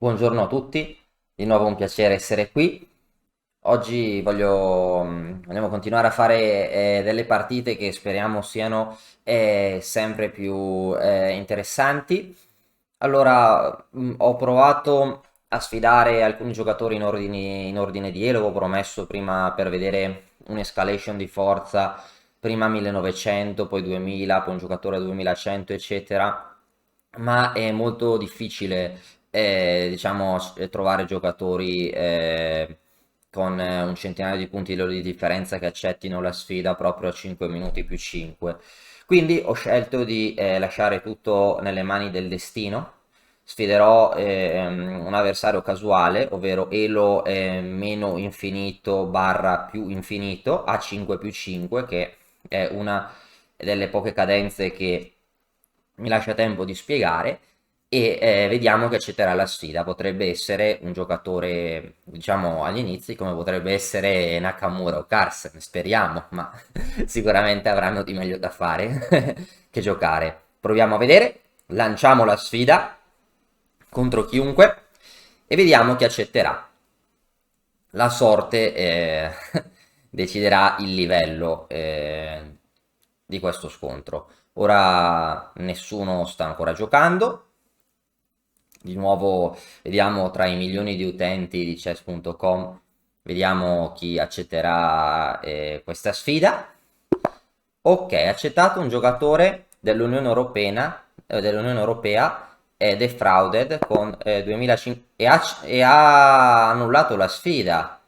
Buongiorno a tutti, di nuovo un piacere essere qui. Oggi vogliamo continuare a fare delle partite che speriamo siano sempre più interessanti. Allora, ho provato a sfidare alcuni giocatori in ordine di elo, avevo promesso prima per vedere un'escalation di forza, prima 1900, poi 2000, poi un giocatore 2100, eccetera, ma è molto difficile diciamo, trovare giocatori con un centinaio di punti loro di differenza che accettino la sfida proprio a 5 minuti più 5. Quindi ho scelto di lasciare tutto nelle mani del destino. Sfiderò un avversario casuale, ovvero Elo meno infinito barra più infinito a 5 più 5, che è una delle poche cadenze che mi lascia tempo di spiegare e vediamo che accetterà la sfida. Potrebbe essere un giocatore, diciamo, agli inizi, come potrebbe essere Nakamura o Carlsen, speriamo, ma sicuramente avranno di meglio da fare che giocare. Proviamo a vedere, lanciamo la sfida contro chiunque e vediamo chi accetterà. La sorte deciderà il livello di questo scontro. Ora nessuno sta ancora giocando. Di nuovo vediamo tra i milioni di utenti di chess.com, vediamo chi accetterà questa sfida. Ok, accettato un giocatore dell'Unione Europea defrauded con 2005 e ha annullato la sfida.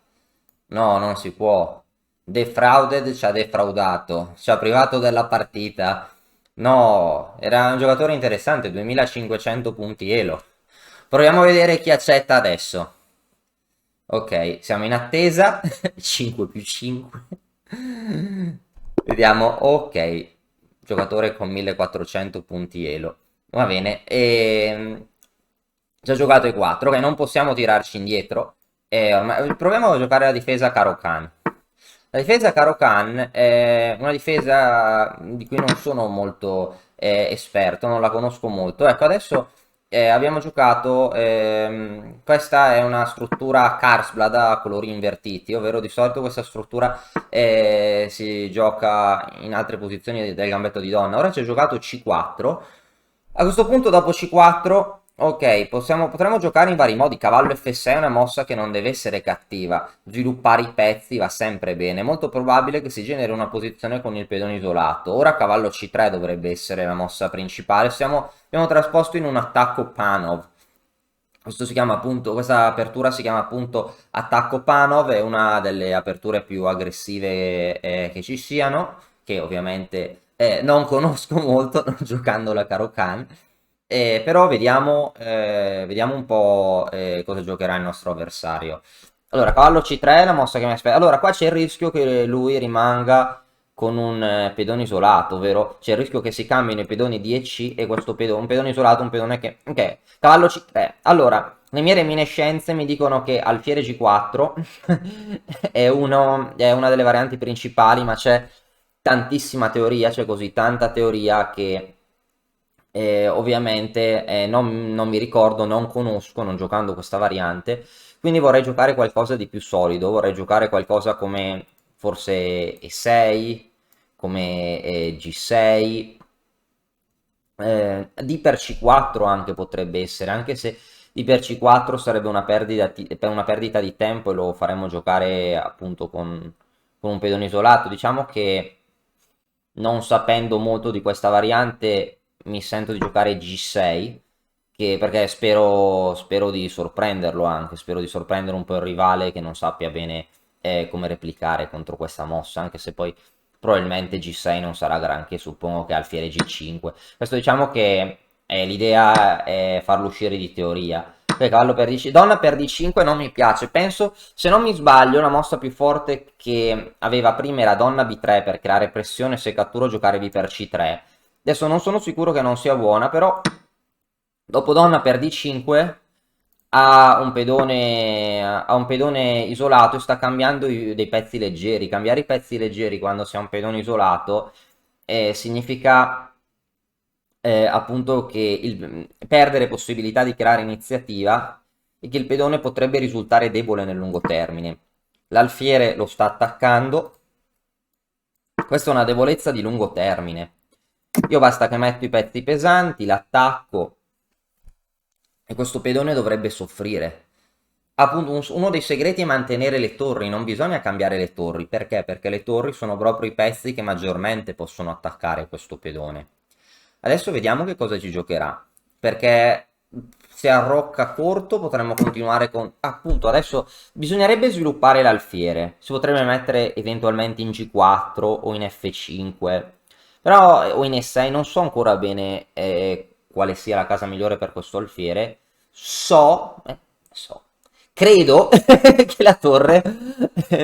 No, non si può. Defrauded ci ha defraudato, ci ha privato della partita. No, era un giocatore interessante, 2500 punti elo. Proviamo a vedere chi accetta adesso. Ok, siamo in attesa. 5 più 5. Vediamo, ok. Giocatore con 1400 punti elo. Va bene. Già giocato i 4. Ok, non possiamo tirarci indietro. Proviamo a giocare la difesa Karo Khan. La difesa Karo Khan è una difesa di cui non sono molto esperto, non la conosco molto. Ecco, adesso abbiamo giocato, questa è una struttura Karsblad a colori invertiti, ovvero di solito questa struttura si gioca in altre posizioni del gambetto di donna. Ora ci ho giocato C4. A questo punto dopo C4, ok, potremmo giocare in vari modi. Cavallo F6 è una mossa che non deve essere cattiva. Sviluppare i pezzi va sempre bene. È molto probabile che si generi una posizione con il pedone isolato. Ora cavallo C3 dovrebbe essere la mossa principale. Abbiamo trasposto in un attacco Panov. Questa apertura si chiama appunto attacco Panov, è una delle aperture più aggressive che ci siano, che ovviamente non conosco molto, non giocando la Caro Khan, però vediamo un po' cosa giocherà il nostro avversario. Allora, cavallo C3 è la mossa che mi aspetta. Allora, qua c'è il rischio che lui rimanga con un pedone isolato, ovvero c'è il rischio che si cambino i pedoni D e C e questo pedone, un pedone isolato, un pedone che... Ok, cavallo C3. Allora, le mie reminiscenze mi dicono che alfiere G4 è una delle varianti principali, ma c'è tantissima teoria, c'è così tanta teoria che ovviamente non mi ricordo, non conosco, non giocando questa variante, quindi vorrei giocare qualcosa di più solido, vorrei giocare qualcosa come forse E6, come G6, D per C4 anche potrebbe essere, anche se D per C4 sarebbe una perdita di tempo e lo faremmo giocare appunto con un pedone isolato. Diciamo che non sapendo molto di questa variante mi sento di giocare G6, perché spero di sorprenderlo anche, spero di sorprendere un po' il rivale che non sappia bene come replicare contro questa mossa, anche se poi probabilmente G6 non sarà granché, suppongo che alfiere G5. Questo diciamo che l'idea è farlo uscire di teoria. Poi cavallo per D5, donna per D5 non mi piace, penso, se non mi sbaglio, la mossa più forte che aveva prima era donna B3 per creare pressione, se catturo giocare B per C3. Adesso non sono sicuro che non sia buona, però dopo donna per D5 ha un pedone isolato e sta cambiando dei pezzi leggeri. Cambiare i pezzi leggeri quando si ha un pedone isolato significa appunto che perdere possibilità di creare iniziativa e che il pedone potrebbe risultare debole nel lungo termine. L'alfiere lo sta attaccando. Questa è una debolezza di lungo termine. Io basta che metto i pezzi pesanti, l'attacco e questo pedone dovrebbe soffrire. Appunto, uno dei segreti è mantenere le torri, non bisogna cambiare le torri. Perché? Perché le torri sono proprio i pezzi che maggiormente possono attaccare questo pedone. Adesso vediamo che cosa ci giocherà. Perché se arrocca corto potremmo continuare con... Appunto, adesso bisognerebbe sviluppare l'alfiere. Si potrebbe mettere eventualmente in G4 o in F5. Però, o in E6, non so ancora bene quale sia la casa migliore per questo alfiere. So, credo che la torre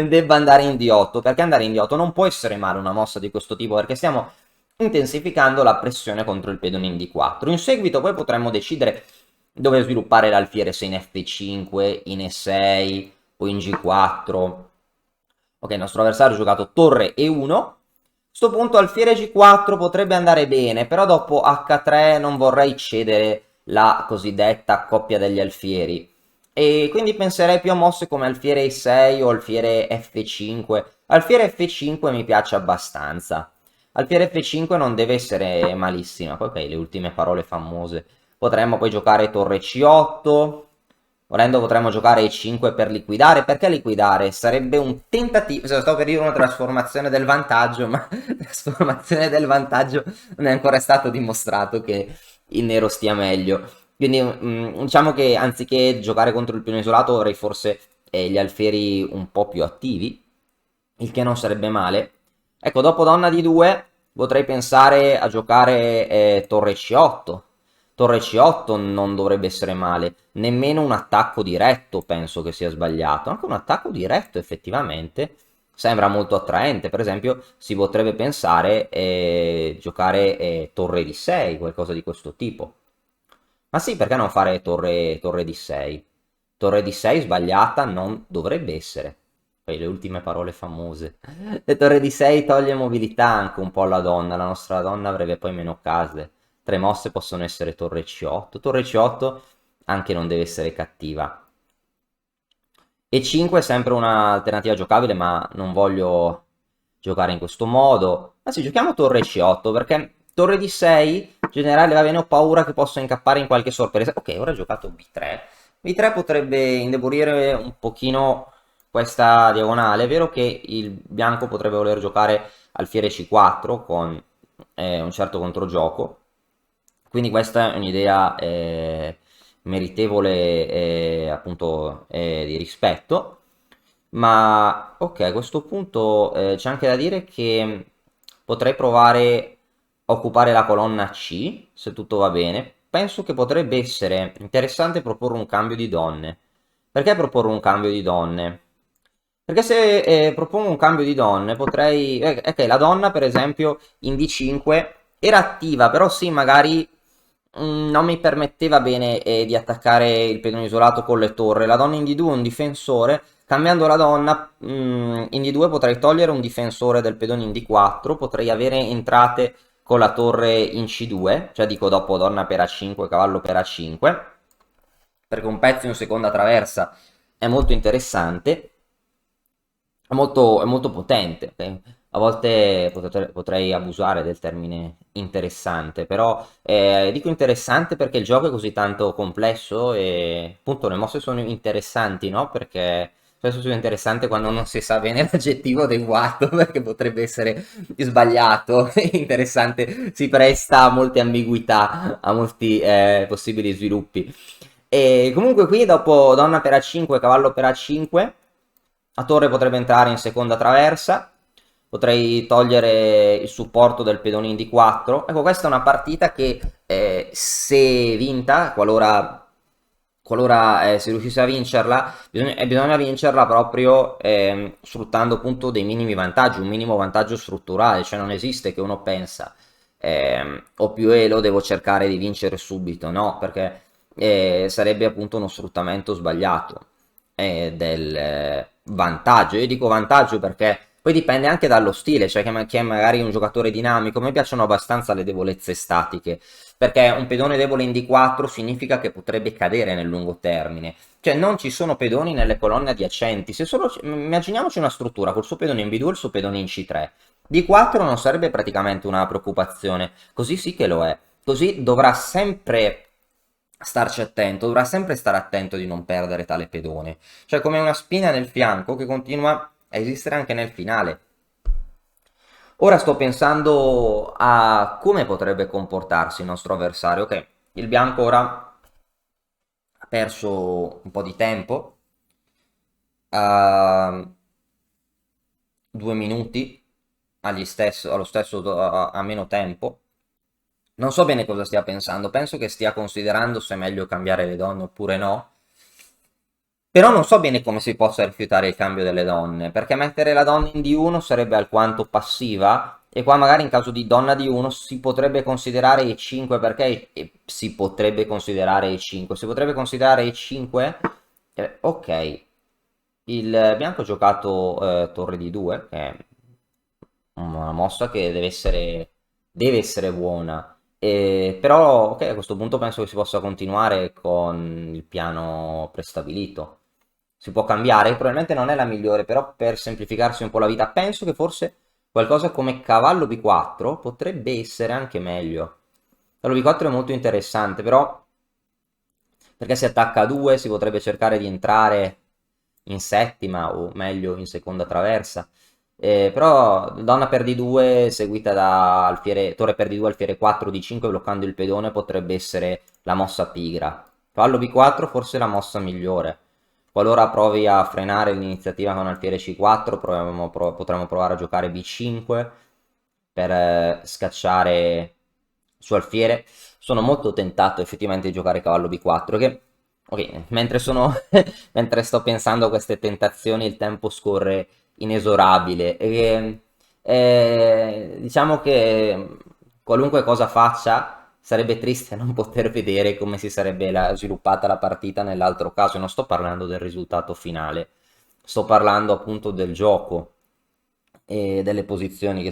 debba andare in D8, perché andare in D8 non può essere male una mossa di questo tipo, perché stiamo intensificando la pressione contro il pedone in D4. In seguito poi potremmo decidere dove sviluppare l'alfiere, se in F5, in E6 o in G4. Ok, il nostro avversario ha giocato torre E1. A questo punto alfiere G4 potrebbe andare bene, però dopo H3 non vorrei cedere la cosiddetta coppia degli alfieri. E quindi penserei più a mosse come alfiere E6 o alfiere F5. Alfiere F5 mi piace abbastanza. Alfiere F5 non deve essere malissima. Ok, le ultime parole famose. Potremmo poi giocare torre C8. Volendo potremmo giocare E5 per liquidare. Perché liquidare? Sarebbe un tentativo. Stavo per dire una trasformazione del vantaggio, ma trasformazione del vantaggio non è ancora stato dimostrato che il nero stia meglio. Quindi diciamo che anziché giocare contro il piano isolato avrei forse gli alfieri un po' più attivi, il che non sarebbe male. Ecco, dopo donna di 2 potrei pensare a giocare torre C8. Torre C8 non dovrebbe essere male, nemmeno un attacco diretto penso che sia sbagliato. Anche un attacco diretto effettivamente sembra molto attraente. Per esempio si potrebbe pensare giocare torre di 6, qualcosa di questo tipo. Ma sì, perché non fare torre di 6? Torre di 6 sbagliata non dovrebbe essere. Poi le ultime parole famose. Le torre di 6 toglie mobilità anche un po' alla donna. La nostra donna avrebbe poi meno case. Tre mosse possono essere torre C8. Torre C8 anche non deve essere cattiva. E5 è sempre un'alternativa giocabile, ma non voglio giocare in questo modo. Anzi, giochiamo torre C8, perché torre di 6, in generale va bene, ho paura che possa incappare in qualche sorpresa. Ok, ora ho giocato B3. B3 potrebbe indebolire un pochino questa diagonale. È vero che il bianco potrebbe voler giocare alfiere C4 con un certo controgioco. Quindi questa è un'idea meritevole appunto di rispetto. Ma ok, a questo punto c'è anche da dire che potrei provare a occupare la colonna C, se tutto va bene. Penso che potrebbe essere interessante proporre un cambio di donne. Perché proporre un cambio di donne? Perché se propongo un cambio di donne potrei... ok, la donna per esempio in D5 era attiva, però sì, magari non mi permetteva bene di attaccare il pedone isolato con le torri. La donna in D2 è un difensore. Cambiando la donna in D2 potrei togliere un difensore del pedone in D4. Potrei avere entrate con la torre in C2. Cioè dico dopo donna per A5, cavallo per A5. Perché un pezzo in seconda traversa è molto interessante. È molto potente. Ok? A volte potrei abusare del termine interessante, però dico interessante perché il gioco è così tanto complesso e appunto le mosse sono interessanti, no? Perché spesso sono interessante quando non si sa bene l'aggettivo adeguato, perché potrebbe essere sbagliato. Interessante si presta a molte ambiguità, a molti possibili sviluppi. E comunque qui dopo donna per A5, cavallo per A5, la torre potrebbe entrare in seconda traversa, potrei togliere il supporto del pedone in D4. Ecco, questa è una partita che se vinta, qualora si riuscisse a vincerla, bisogna vincerla proprio sfruttando appunto dei minimi vantaggi, un minimo vantaggio strutturale, cioè non esiste che uno pensa ho più elo, devo cercare di vincere subito, no, perché sarebbe appunto uno sfruttamento sbagliato del vantaggio. Io dico vantaggio perché Poi dipende anche dallo stile, cioè chi è magari un giocatore dinamico. A me piacciono abbastanza le debolezze statiche, perché un pedone debole in D4 significa che potrebbe cadere nel lungo termine. Cioè non ci sono pedoni nelle colonne adiacenti, se solo immaginiamoci una struttura col suo pedone in B2 e il suo pedone in C3. D4 non sarebbe praticamente una preoccupazione, così sì che lo è. Così dovrà sempre starci attento, dovrà sempre stare attento di non perdere tale pedone. Cioè come una spina nel fianco che continua a esistere anche nel finale. Ora sto pensando a come potrebbe comportarsi il nostro avversario. Ok, il bianco ora ha perso un po' di tempo, ha 2 minuti allo stesso a meno tempo. Non so bene cosa stia pensando, penso che stia considerando se è meglio cambiare le donne oppure no. Però non so bene come si possa rifiutare il cambio delle donne, perché mettere la donna in D1 sarebbe alquanto passiva, e qua magari in caso di donna D1 si potrebbe considerare E5, perché si potrebbe considerare E5? Si potrebbe considerare E5? Ok, il bianco ha giocato torre D2, che è una mossa che deve essere buona. Però, ok, a questo punto penso che si possa continuare con il piano prestabilito. Si può cambiare, probabilmente non è la migliore, però per semplificarsi un po' la vita, penso che forse qualcosa come cavallo B4 potrebbe essere anche meglio. Cavallo B4 è molto interessante, però perché si attacca a 2 si potrebbe cercare di entrare in settima o meglio in seconda traversa. Però donna per D2 seguita da alfiere, torre per D2 alfiere 4 D5 bloccando il pedone potrebbe essere la mossa pigra. Cavallo B4 forse la mossa migliore. Qualora provi a frenare l'iniziativa con alfiere C4 potremmo provare a giocare B5 per scacciare su alfiere. Sono molto tentato effettivamente di giocare cavallo B4 che ok, mentre sto pensando a queste tentazioni il tempo scorre inesorabile e diciamo che qualunque cosa faccia sarebbe triste non poter vedere come si sarebbe sviluppata la partita nell'altro caso. Non sto parlando del risultato finale, sto parlando appunto del gioco e delle posizioni che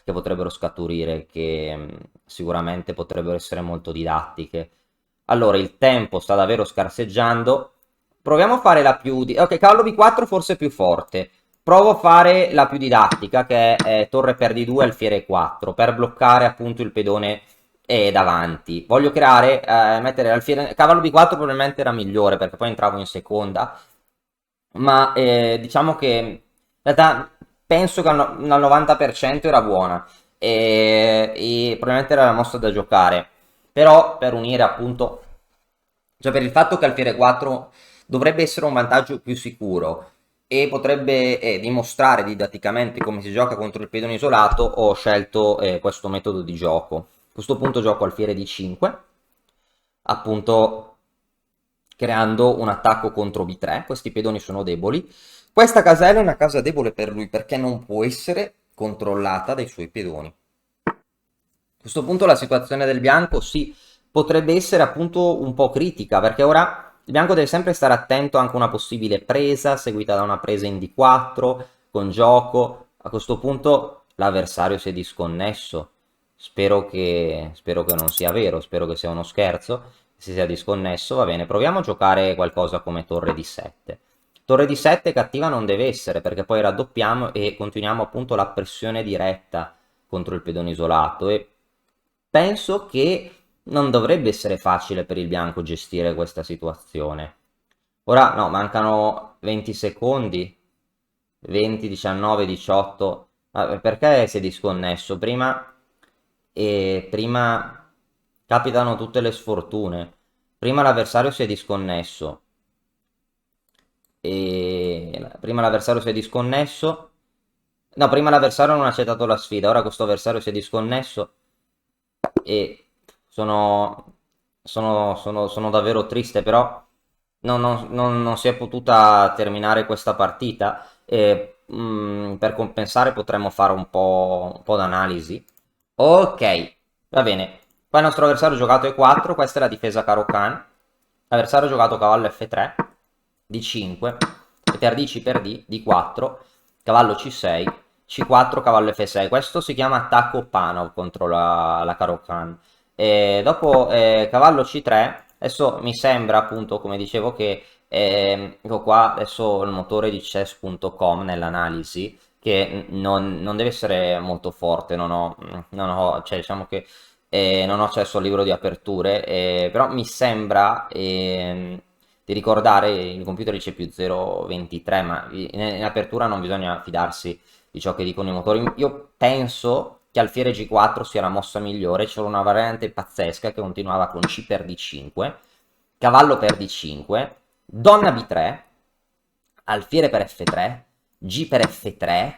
potrebbero scaturire, che sicuramente potrebbero essere molto didattiche. Allora, il tempo sta davvero scarseggiando. Proviamo a fare la più... Ok, cavallo B4 forse è più forte. Provo a fare la più didattica, che è torre per D2 alfiere 4, per bloccare appunto il pedone davanti. Voglio creare, mettere l'alfiere... Cavallo B4 probabilmente era migliore, perché poi entravo in seconda. Ma diciamo che in realtà penso che al 90% era buona. E probabilmente era la mossa da giocare. Però per unire appunto, cioè per il fatto che alfiere 4 dovrebbe essere un vantaggio più sicuro e potrebbe dimostrare didatticamente come si gioca contro il pedone isolato, ho scelto questo metodo di gioco. A questo punto gioco alfiere di 5, appunto creando un attacco contro B3. Questi pedoni sono deboli. Questa casella è una casa debole per lui perché non può essere controllata dai suoi pedoni. A questo punto la situazione del bianco sì, potrebbe essere appunto un po' critica, perché ora il bianco deve sempre stare attento anche a una possibile presa, seguita da una presa in D4, con gioco. A questo punto l'avversario si è disconnesso. Spero che non sia vero, spero che sia uno scherzo. Si sia disconnesso, va bene. Proviamo a giocare qualcosa come torre D7. Torre D7 cattiva non deve essere, perché poi raddoppiamo e continuiamo appunto la pressione diretta contro il pedone isolato, e penso che non dovrebbe essere facile per il bianco gestire questa situazione. Ora no, mancano 20 secondi, 20, 19, 18. Perché si è disconnesso? Prima capitano tutte le sfortune. Prima l'avversario si è disconnesso. Prima l'avversario si è disconnesso. No, prima l'avversario non ha accettato la sfida. Ora questo avversario si è disconnesso. E sono davvero triste, però non si è potuta terminare questa partita e per compensare potremmo fare un po' d'analisi. Ok, va bene. Qua il nostro avversario ha giocato E4, questa è la difesa Caro Can. L'avversario ha giocato cavallo F3, D5, e per D, C per D, D4. cavallo C6, C4, cavallo F6. Questo si chiama attacco Panov contro la Caro-Kann. Dopo cavallo C3, adesso mi sembra appunto, come dicevo, che ecco qua adesso il motore di chess.com nell'analisi, che non deve essere molto forte, cioè diciamo che non ho accesso al libro di aperture, però mi sembra di ricordare il computer dice più 0,23, ma in apertura non bisogna fidarsi di ciò che dicono i motori. Io penso che alfiere G4 sia la mossa migliore, c'era una variante pazzesca che continuava con C per D5, cavallo per D5, donna B3, alfiere per F3, G per F3,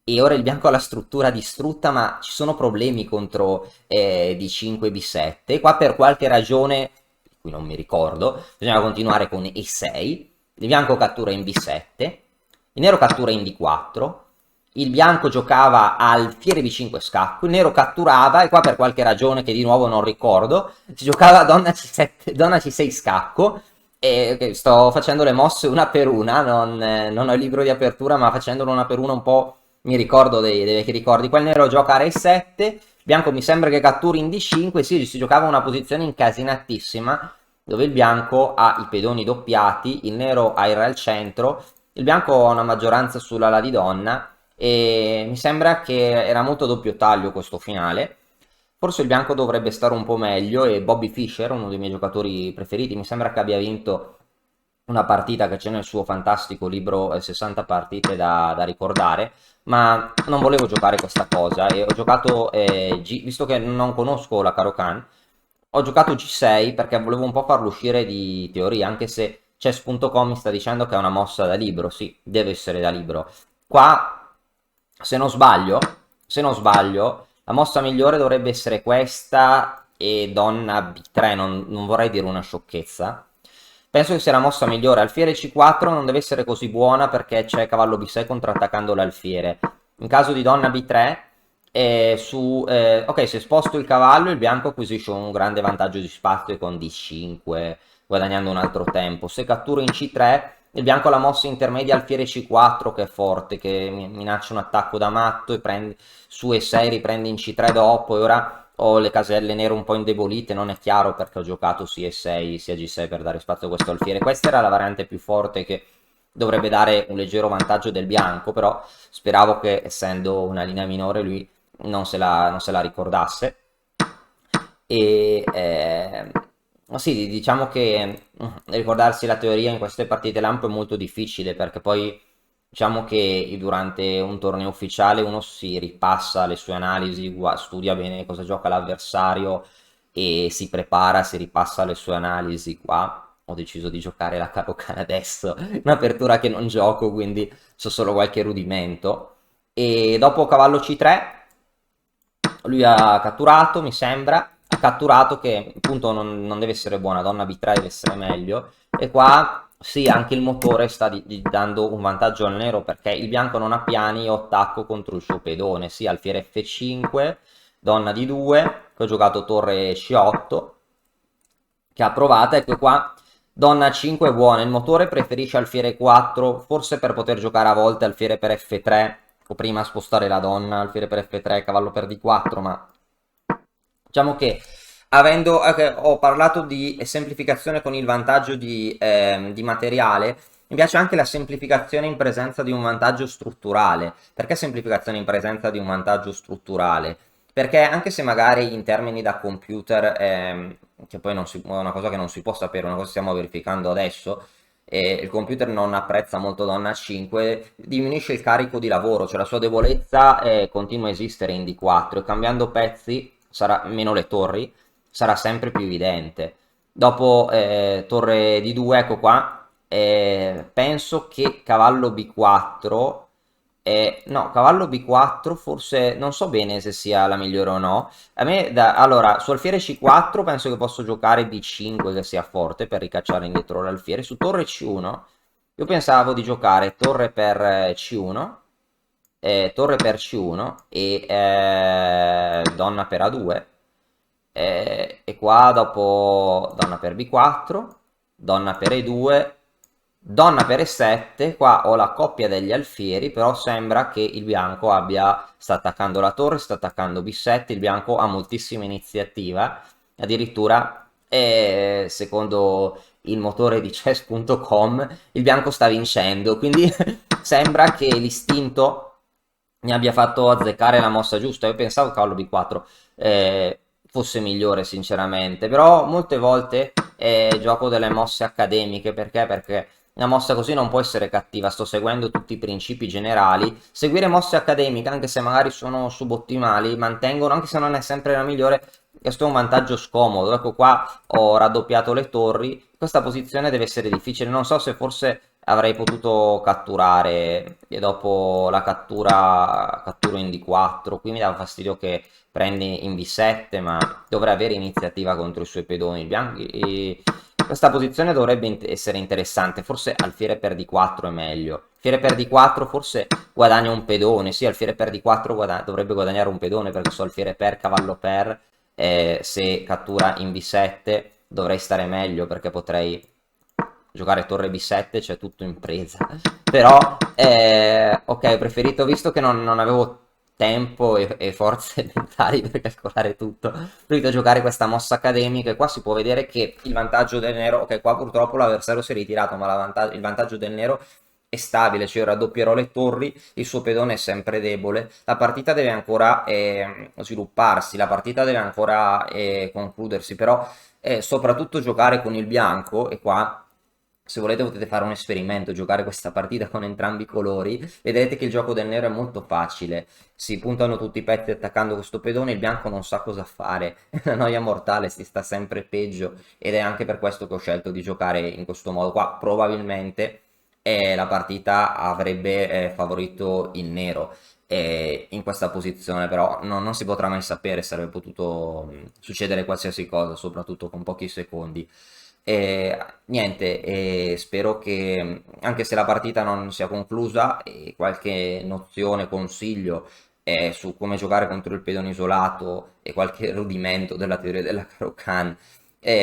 e ora il bianco ha la struttura distrutta, ma ci sono problemi contro D5 e B7. Qua per qualche ragione, di cui non mi ricordo, bisogna continuare con E6. Il bianco cattura in B7, il nero cattura in D4, il bianco giocava alfiere B5 scacco, il nero catturava e qua per qualche ragione che di nuovo non ricordo, si giocava donna C7, donna C6 scacco. E sto facendo le mosse una per una, non ho il libro di apertura, ma facendolo una per una un po' mi ricordo dei vecchi ricordi. Qua il nero gioca Re 7, bianco mi sembra che catturi in D5, sì, si giocava una posizione incasinatissima, dove il bianco ha i pedoni doppiati, il nero ha il re al centro, il bianco ha una maggioranza sull'ala di donna, e mi sembra che era molto doppio taglio questo finale. Forse il bianco dovrebbe stare un po' meglio e Bobby Fischer, uno dei miei giocatori preferiti, mi sembra che abbia vinto una partita che c'è nel suo fantastico libro 60 partite da ricordare, ma non volevo giocare questa cosa e ho giocato, visto che non conosco la Caro-Kann, ho giocato G6 perché volevo un po' farlo uscire di teoria, anche se chess.com mi sta dicendo che è una mossa da libro, sì, deve essere da libro. Qua, se non sbaglio, la mossa migliore dovrebbe essere questa e donna B3, non vorrei dire una sciocchezza. Penso che sia la mossa migliore. Alfiere C4 non deve essere così buona perché c'è cavallo B6 contrattaccando l'alfiere. In caso di donna B3, ok, se sposto il cavallo, il bianco acquisisce un grande vantaggio di spazio con D5, guadagnando un altro tempo. Se catturo in C3, il bianco ha la mossa intermedia alfiere C4 che è forte, che minaccia un attacco da matto e prende su E6, riprende in C3 dopo, e ora ho le caselle nere un po' indebolite, non è chiaro perché ho giocato sia E6 sia G6 per dare spazio a questo alfiere. Questa era la variante più forte che dovrebbe dare un leggero vantaggio del bianco, però speravo che essendo una linea minore lui non se la ricordasse. E sì, diciamo che ricordarsi la teoria in queste partite lampo è molto difficile perché poi diciamo che durante un torneo ufficiale uno si ripassa le sue analisi, studia bene cosa gioca l'avversario e si prepara, si ripassa le sue analisi. Qua ho deciso di giocare la Caro-Kann adesso, un'apertura che non gioco, quindi so solo qualche rudimento. E dopo cavallo C3 lui ha catturato, mi sembra, ha catturato che appunto non deve essere buona, donna B3 deve essere meglio, e qua sì, anche il motore sta dando un vantaggio al nero perché il bianco non ha piani, io attacco contro il suo pedone, sì, alfiere F5, donna D2, che ho giocato torre C8, che ha provato, ecco qua, donna 5 è buona, il motore preferisce alfiere 4, forse per poter giocare a volte alfiere per F3, o prima spostare la donna, alfiere per F3, cavallo per D4, ma diciamo che ho parlato di semplificazione con il vantaggio di materiale, mi piace anche la semplificazione in presenza di un vantaggio strutturale. Perché semplificazione in presenza di un vantaggio strutturale? Perché anche se magari in termini da computer, che poi è una cosa che non si può sapere, una cosa che stiamo verificando adesso, il computer non apprezza molto donna 5, diminuisce il carico di lavoro, cioè la sua debolezza continua a esistere in D4 e cambiando pezzi, meno le torri, sarà sempre più evidente. Dopo torre D2, ecco qua, penso che cavallo B4, no, cavallo B4 forse non so bene se sia la migliore o no. Allora, su alfiere C4 penso che posso giocare B5 che sia forte per ricacciare indietro l'alfiere. Su torre C1 io pensavo di giocare torre per C1, torre per C1 e donna per A2. E qua dopo donna per B4, donna per E2, Donna per E7, qua ho la coppia degli alfieri, però sembra che il bianco sta attaccando la torre, sta attaccando B7, il bianco ha moltissima iniziativa, addirittura secondo il motore di chess.com il bianco sta vincendo, quindi sembra che l'istinto mi abbia fatto azzeccare la mossa giusta. Io pensavo cavallo B4 fosse migliore sinceramente, però molte volte gioco delle mosse accademiche, perché una mossa così non può essere cattiva, sto seguendo tutti i principi generali. Seguire mosse accademiche, anche se magari sono subottimali, mantengono, anche se non è sempre la migliore, questo è un vantaggio scomodo. Ecco qua ho raddoppiato le torri, questa posizione deve essere difficile, non so se forse avrei potuto catturare e dopo la cattura catturo in D4, qui mi dava fastidio che prende in B7, ma dovrà avere iniziativa contro i suoi pedoni. Il questa posizione dovrebbe essere interessante, forse alfiere per D4 è meglio. Alfiere per D4 forse guadagna un pedone, sì, alfiere per D4 dovrebbe guadagnare un pedone perché so alfiere per, cavallo per, se cattura in B7 dovrei stare meglio perché potrei giocare torre B7, c'è tutto in presa. Però, ok, ho preferito, visto che non avevo tempo e forze mentali per calcolare tutto, ho preferito giocare questa mossa accademica e qua si può vedere che il vantaggio del nero, ok, qua purtroppo l'avversario si è ritirato, ma il vantaggio del nero è stabile, cioè io raddoppierò le torri, il suo pedone è sempre debole, la partita deve ancora svilupparsi, la partita deve ancora concludersi, però soprattutto giocare con il bianco, e qua se volete potete fare un esperimento, giocare questa partita con entrambi i colori, vedrete che il gioco del nero è molto facile, si puntano tutti i pezzi attaccando questo pedone, il bianco non sa cosa fare, è una noia mortale, si sta sempre peggio, ed è anche per questo che ho scelto di giocare in questo modo qua, probabilmente la partita avrebbe favorito il nero in questa posizione, però non si potrà mai sapere, sarebbe potuto succedere qualsiasi cosa, soprattutto con pochi secondi. E niente, spero che anche se la partita non sia conclusa, qualche nozione, consiglio su come giocare contro il pedone isolato e qualche rudimento della teoria della Caro-Kann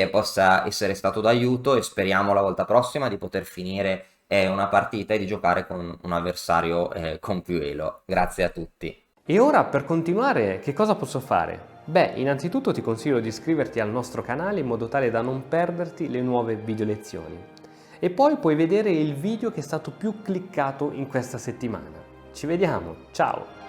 possa essere stato d'aiuto, e speriamo la volta prossima di poter finire una partita e di giocare con un avversario con più elo. Grazie a tutti. E ora per continuare che cosa posso fare? Beh, innanzitutto ti consiglio di iscriverti al nostro canale in modo tale da non perderti le nuove video lezioni. E poi puoi vedere il video che è stato più cliccato in questa settimana. Ci vediamo, ciao!